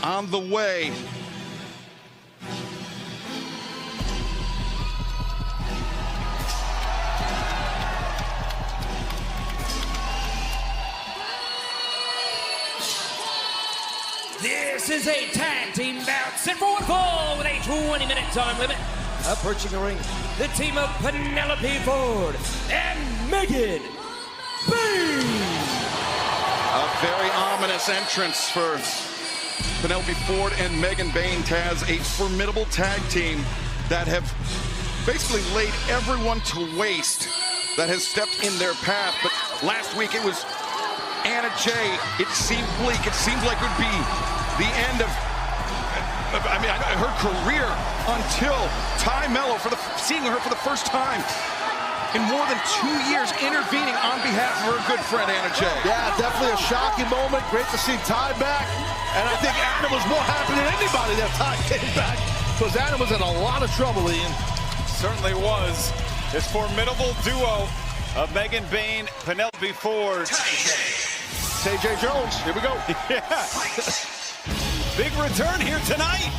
on the way. This is a tag team bout set for one fall with a 20-minute time limit. Approaching the ring, the team of Penelope Ford and Megan Bayne. A very ominous entrance for Penelope Ford and Megan Bayne. Taz, a formidable tag team that have basically laid everyone to waste that has stepped in their path. But last week it was Anna Jay. It seemed bleak. It seemed like it would be the end of her career until Tay Melo, seeing her for the first time in more than 2 years, intervening on behalf of her good friend Anna Jay. Yeah, definitely a shocking moment. Great to see Tay back. And I think Anna was more happy than anybody that Tay came back, because Anna was in a lot of trouble, Ian. Certainly was. This formidable duo of Megan Bayne, Penelope Ford. J.J. Jones, here we go. Yeah. Big return here tonight.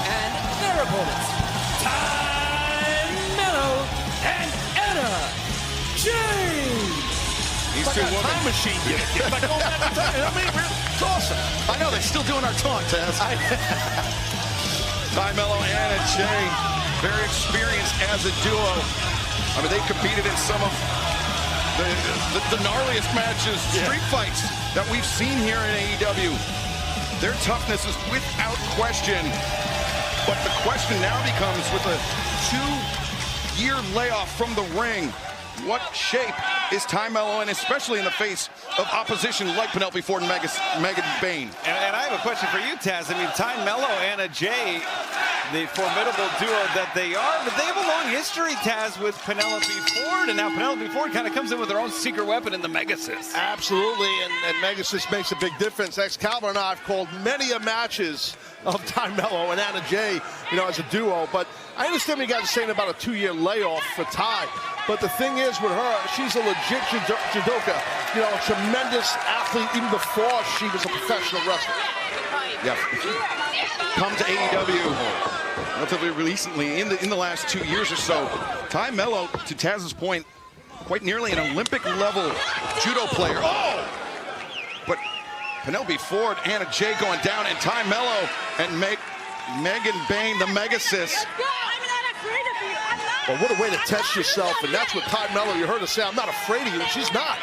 And their opponents, Tay Melo and Anna Jay. These Like two a women. time machine. Like going back in time. I mean, it's awesome. I know, they're still doing our taunt, Taz. Tay Melo and Anna Jay, very experienced as a duo. I mean, they competed in some of the gnarliest matches, street fights that we've seen here in AEW. Their toughness is without question. But the question now becomes, with a 2-year layoff from the ring, what shape is Tay Melo in, especially in the face of opposition like Penelope Ford and Megan Bayne? And I have a question for you, Taz. I mean, Tay Melo, Anna Jay, the formidable duo that they are, but they have a long history, Taz, with Penelope Ford, and now Penelope Ford kind of comes in with her own secret weapon in the Megasis. Absolutely, and Megasis makes a big difference. Excalibur and I have called many a matches of Tay Melo and Anna Jay, as a duo, but I understand what you guys are saying about a 2-year layoff for Tay. But the thing is with her, she's a legit judoka, a tremendous athlete even before she was a professional wrestler. Yeah, come to AEW relatively recently, in the last 2 years or so. Tay Melo, to Taz's point, quite nearly an Olympic-level judo player. Oh! But Penelope Ford, Anna Jay going down, and Tay Melo and Megan Bayne, the Megasis. Well, what a way to test yourself, and that's what Tay Melo, you heard her say, I'm not afraid of you, and she's not.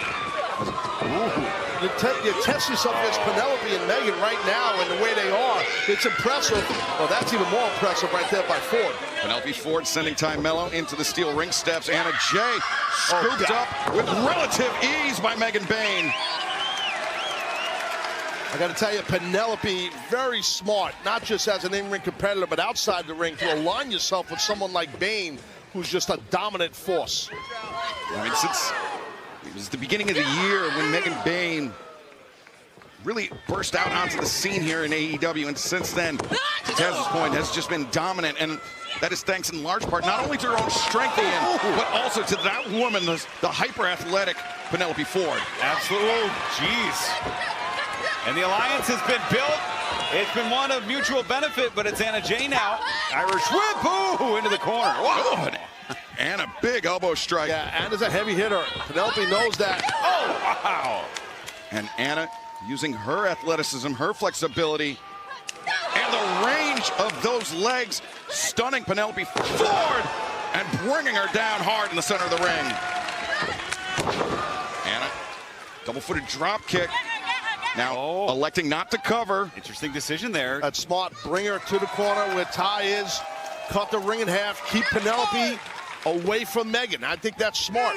You test yourself against Penelope and Megan right now, and the way they are, it's impressive. Well, that's even more impressive right there by Ford. Penelope Ford sending Tay Melo into the steel ring steps. Anna Jay scooped up with relative ease by Megan Bayne. I got to tell you, Penelope, very smart, not just as an in-ring competitor, but outside the ring, to align yourself with someone like Bayne, who's just a dominant force. I mean, since it was the beginning of the year when Megan Bayne really burst out onto the scene here in AEW, and since then, to Taz's point, has just been dominant, and that is thanks in large part not only to her own strength, but also to that woman, the hyper-athletic Penelope Ford. Absolutely. Jeez. And the alliance has been built. It's been one of mutual benefit, but it's Anna Jay now. Irish whip, ooh, into the corner. Whoa. And a big elbow strike. Yeah, Anna's a heavy hitter. Penelope knows that. Oh, wow. And Anna using her athleticism, her flexibility, and the range of those legs, stunning Penelope Ford and bringing her down hard in the center of the ring. Anna, double-footed drop kick. Now electing not to cover. Interesting decision there. That's smart. Bring her to the corner where Tay is. Cut the ring in half. Keep Penelope away from Megan. I think that's smart.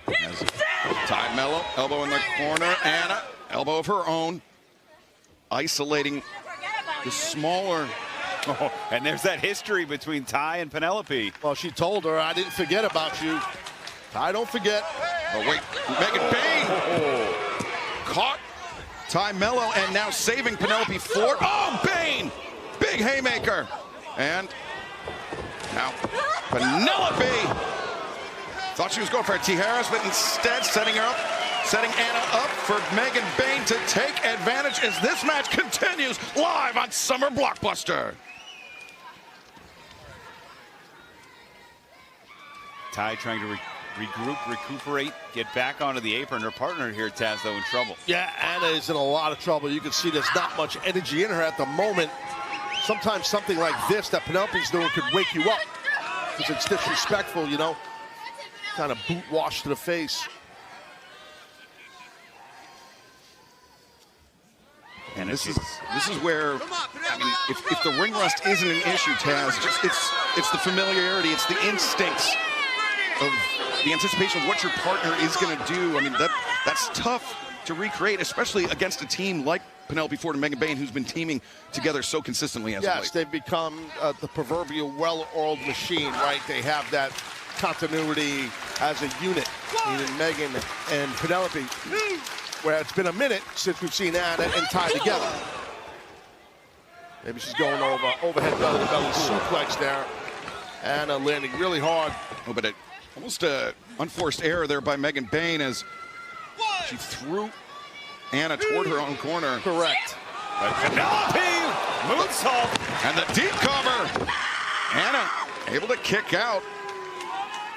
Tay Melo, elbow in the corner. Anna, elbow of her own. Isolating the smaller. Oh, and there's that history between Tay and Penelope. Well, she told her, I didn't forget about you. Tay, don't forget. Oh, wait. Megan Bayne caught Tay Melo, and now saving Penelope Ford. Oh, Bayne! Big haymaker. And now Penelope thought she was going for a T. Harris, but instead setting her up setting Anna up for Megan Bayne to take advantage as this match continues live on Summer Blockbuster. Tay trying to regroup, recuperate, get back onto the apron. Her partner here, Taz, though, in trouble. Yeah, Anna is in a lot of trouble. You can see there's not much energy in her at the moment. Sometimes something like this that Penelope's doing could wake you up because it's disrespectful, you know. Kind of boot wash to the face. And this is where, I mean, if the ring rust isn't an issue, Taz, just it's the familiarity, it's the instincts of the anticipation of what your partner is going to do. I mean, that's tough to recreate, especially against a team like Penelope Ford and Megan Bayne, who's been teaming together so consistently as of late. Yes, they've become the proverbial well-oiled machine, right? They have that continuity as a unit, even Megan and Penelope, where it's been a minute since we've seen Anna and Tay together. Maybe she's going over overhead belly-to-belly suplex there. Anna landing really hard. Oh, but almost an unforced error there by Megan Bayne as she threw Anna toward her own corner. Correct. But Penelope moonsault. And the deep cover. Anna able to kick out.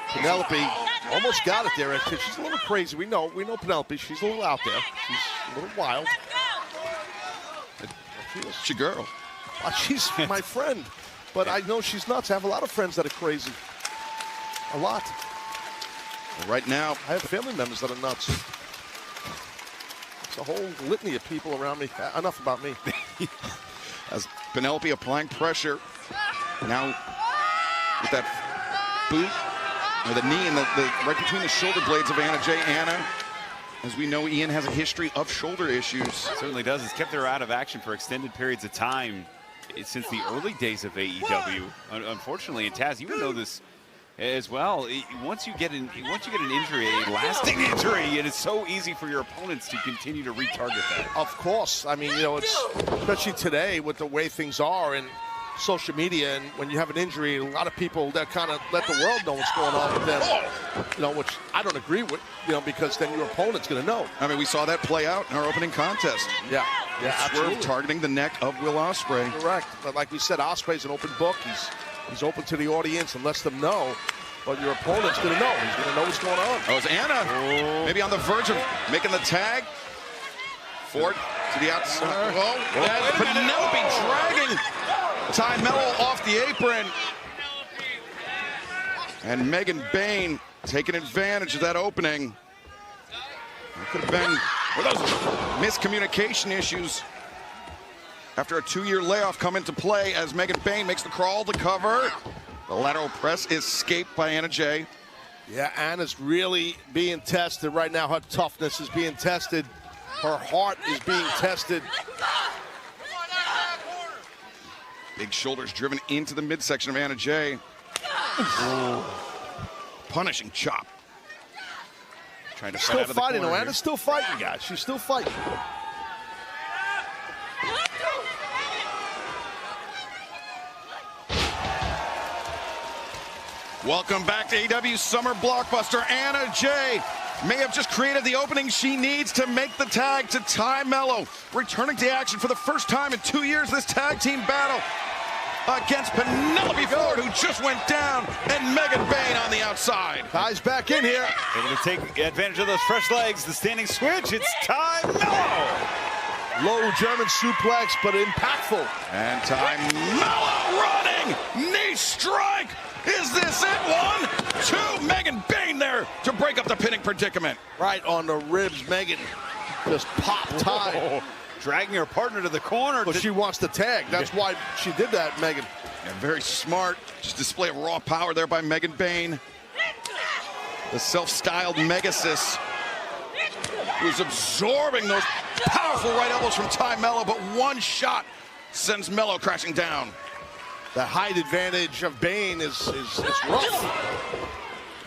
Penelope almost got it there. She's a little crazy. We know Penelope. She's a little out there. She's a little wild. She's a girl. She's my friend. But I know she's nuts. I have a lot of friends that are crazy. A lot. Well, right now, I have family members that are nuts. It's a whole litany of people around me. Enough about me. as Penelope applying pressure. Now with that boot, or the knee, and the right between the shoulder blades of Anna Jay. Anna, as we know, Ian has a history of shoulder issues. It certainly does. It's kept her out of action for extended periods of time since the early days of AEW. Unfortunately, and Taz, you would know this as well. Once you get an injury, a lasting injury, it is so easy for your opponents to continue to retarget that. Of course. I mean, you know, it's especially today with the way things are and social media, and when you have an injury, a lot of people that kind of let the world know what's going on with them, you know, which I don't agree with, you know, because then your opponent's going to know. I mean, we saw that play out in our opening contest. Yeah, absolutely. Targeting the neck of Will Ospreay. Correct. But like we said, Ospreay's an open book. He's open to the audience and lets them know. But your opponent's going to know. He's going to know what's going on. Oh, it's Anna maybe on the verge of making the tag. Ford to the outside. Oh, Penelope dragging Tay Melo off the apron. And Megan Bayne taking advantage of that opening. It could have been where those miscommunication issues after a 2-year layoff come into play as Megan Bayne makes the crawl to cover. The lateral press is escaped by Anna Jay. Yeah, Anna's really being tested right now. Her toughness is being tested. Her heart is being tested. Big shoulders driven into the midsection of Anna Jay. Punishing chop. Trying to still fighting, though. Anna's still fighting, guys. She's still fighting. Welcome back to AEW Summer Blockbuster. Anna Jay may have just created the opening she needs to make the tag to Tay Melo. Returning to action for the first time in 2 years, this tag team battle against Penelope Ford, who just went down, and Megan Bayne on the outside. Tay's back in here. Able to take advantage of those fresh legs. The standing switch, it's Tay Melo. Low German suplex, but impactful. And Tay Melo running. Knee strike. Is this it? 1, 2. Megan Bayne there to break up the pinning predicament. Right on the ribs. Megan just popped Tay. Dragging her partner to the corner. But she wants to tag. That's why she did that, Megan. Yeah, very smart. Just display of raw power there by Megan Bayne. The self-styled Megasis, who's absorbing those powerful right elbows from Tay Melo, but one shot sends Melo crashing down. The height advantage of Bayne is rough.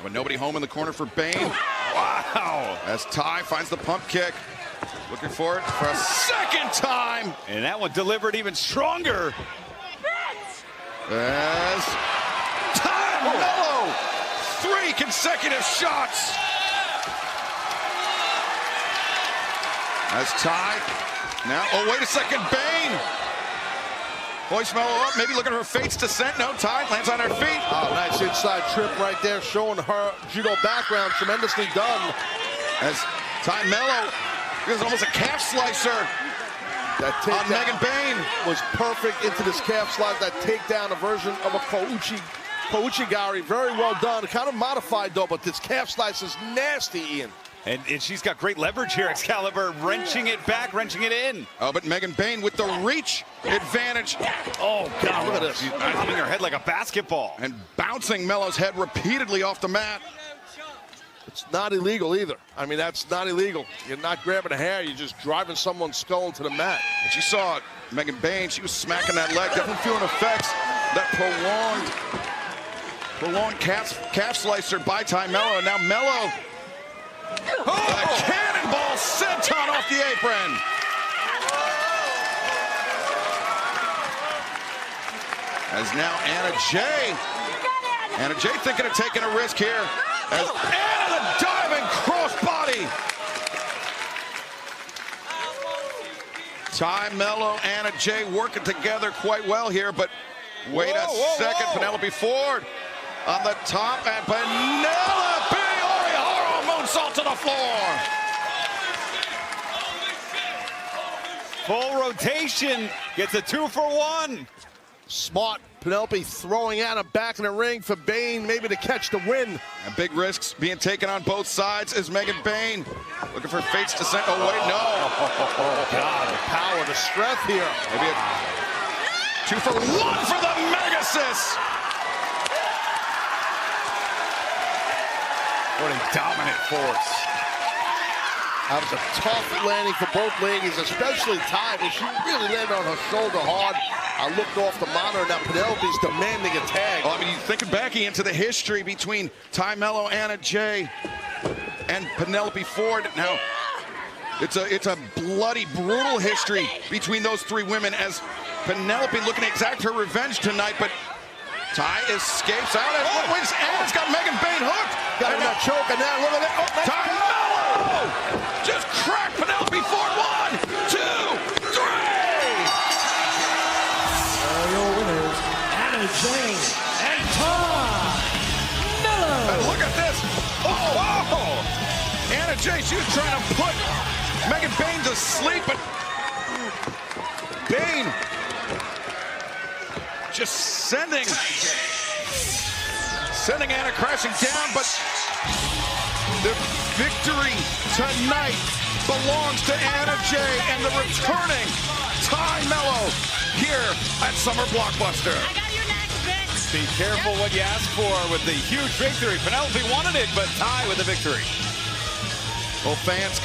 But nobody home in the corner for Bayne. Wow. As Tay finds the pump kick. Looking for it for a second time. And that one delivered even stronger. As Tay Melo, 3 consecutive shots. As Tay. Now, oh, wait a second, Bayne. Hoist Melo up, maybe look at her fate's descent. No, Tay lands on her feet. Oh, nice inside trip right there, showing her judo background. Tremendously done. As Tay Melo, this is almost a calf slicer. That On takedown Megan Bayne. was perfect into this calf slide. That takedown, a version of a Kouchigari. Very well done. Kind of modified, though, but this calf slice is nasty, Ian. And she's got great leverage here, Excalibur, wrenching it back, wrenching it in. Oh, but Megan Bayne with the reach advantage. Oh, God, look at this. She's hitting her head like a basketball. And bouncing Melo's head repeatedly off the mat. It's not illegal either. I mean, that's not illegal. You're not grabbing a hair. You're just driving someone's skull into the mat. And she saw it. Megan Bayne, she was smacking that leg, definitely feeling effects. That prolonged calf slicer by Tay Melo. And now Melo, a cannonball senton off the apron. As now Anna Jay thinking of taking a risk here. As Anna, the diving crossbody. Tay Melo, Anna Jay working together quite well here, but wait a second. Penelope Ford on the top, and Penelope Orihoro moonsault to the floor. Full rotation, gets a 2-for-1. Smart. Penelope throwing Anna back in the ring for Bayne, maybe to catch the win. And big risks being taken on both sides as Megan Bayne looking for fate's descent. Oh, wait, no. Oh, God, the power, the strength here. Maybe a 2-for-1 for the Megasis. What a dominant force. That was a tough landing for both ladies, especially Tay, but she really landed on her shoulder hard. I looked off the monitor. Now Penelope's demanding a tag. Well, I mean, thinking back into the history between Tay Melo, Anna Jay, and Penelope Ford. Now, it's a bloody, brutal history between those three women as Penelope looking to exact her revenge tonight, but Tay escapes out. And wait, Anna's got Megan Bayne hooked. Got her that choke, and now look at that. Oh, Tay Melo just cracked Penelope Ford. 1, 2, 3. Your winners, Anna Jay and Tay Melo. And look at this. Oh! Anna Jay, she was trying to put Megan Bayne to sleep, but Bayne just sending Anna crashing down, but the victory tonight belongs to Anna Jay and the returning Tay Melo here at Summer Blockbuster. I got your next, bitch. Be careful what you ask for with the huge victory. Penelope wanted it, but Tay with the victory. Well, fans